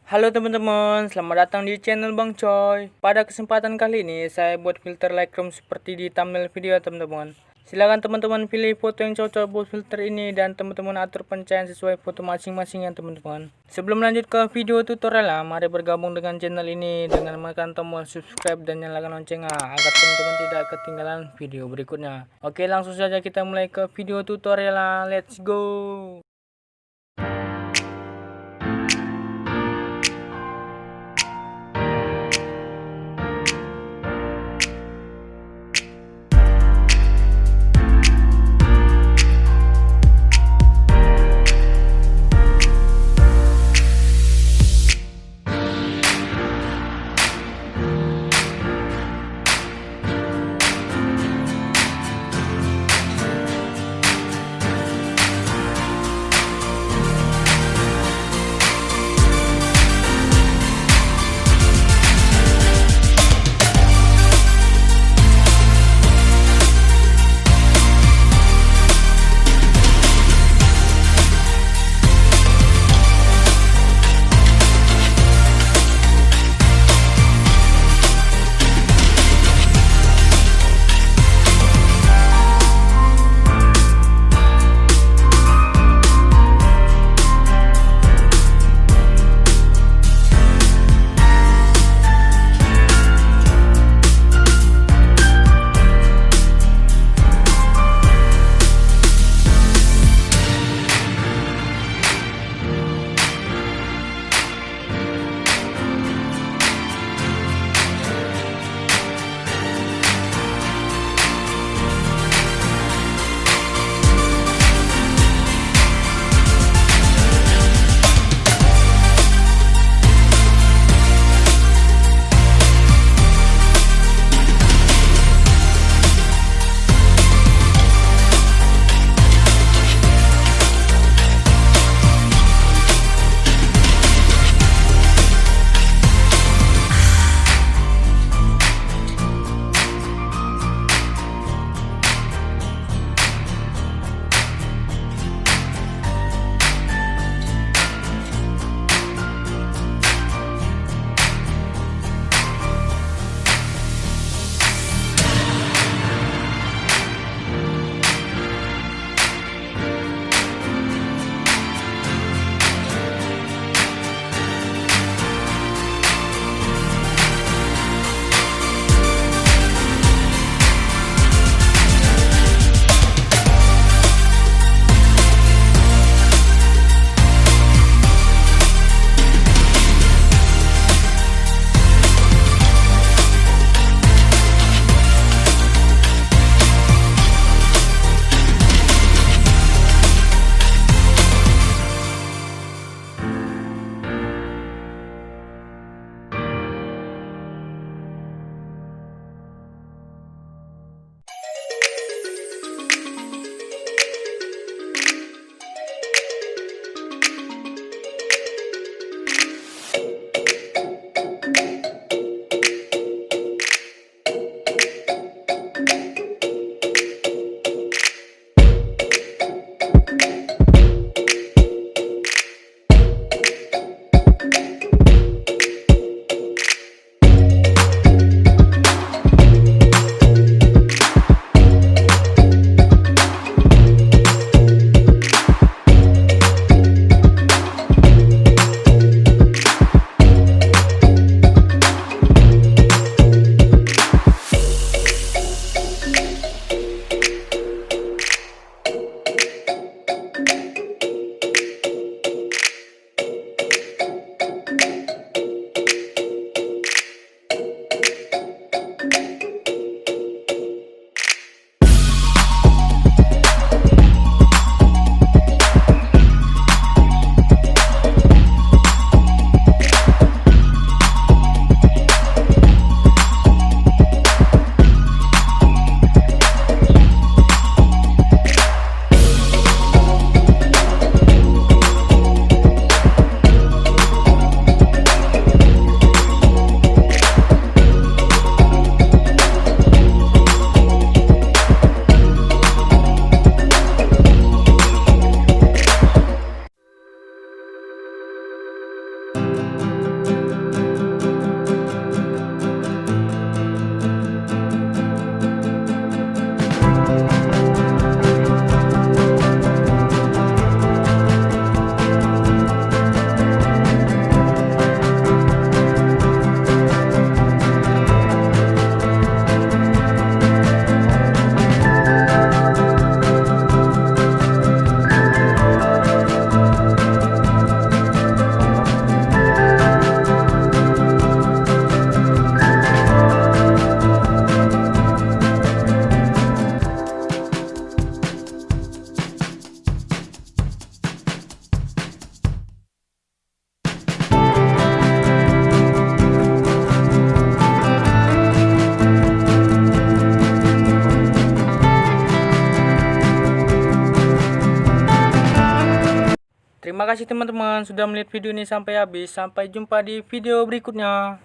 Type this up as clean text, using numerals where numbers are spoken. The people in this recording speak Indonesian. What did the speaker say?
Halo teman-teman, selamat datang di channel Bang Coy. Pada kesempatan kali ini saya buat filter Lightroom seperti di thumbnail video teman-teman. Silakan teman-teman pilih foto yang cocok buat filter ini dan teman-teman atur pencahayaan sesuai foto masing-masing ya teman-teman. Sebelum lanjut ke video tutorial, mari bergabung dengan channel ini dengan menekan tombol subscribe dan nyalakan loncengnya agar teman-teman tidak ketinggalan video berikutnya. Oke, langsung saja kita mulai ke video tutorial. Let's go. Terima kasih teman-teman sudah melihat video ini sampai habis. Sampai jumpa di video berikutnya.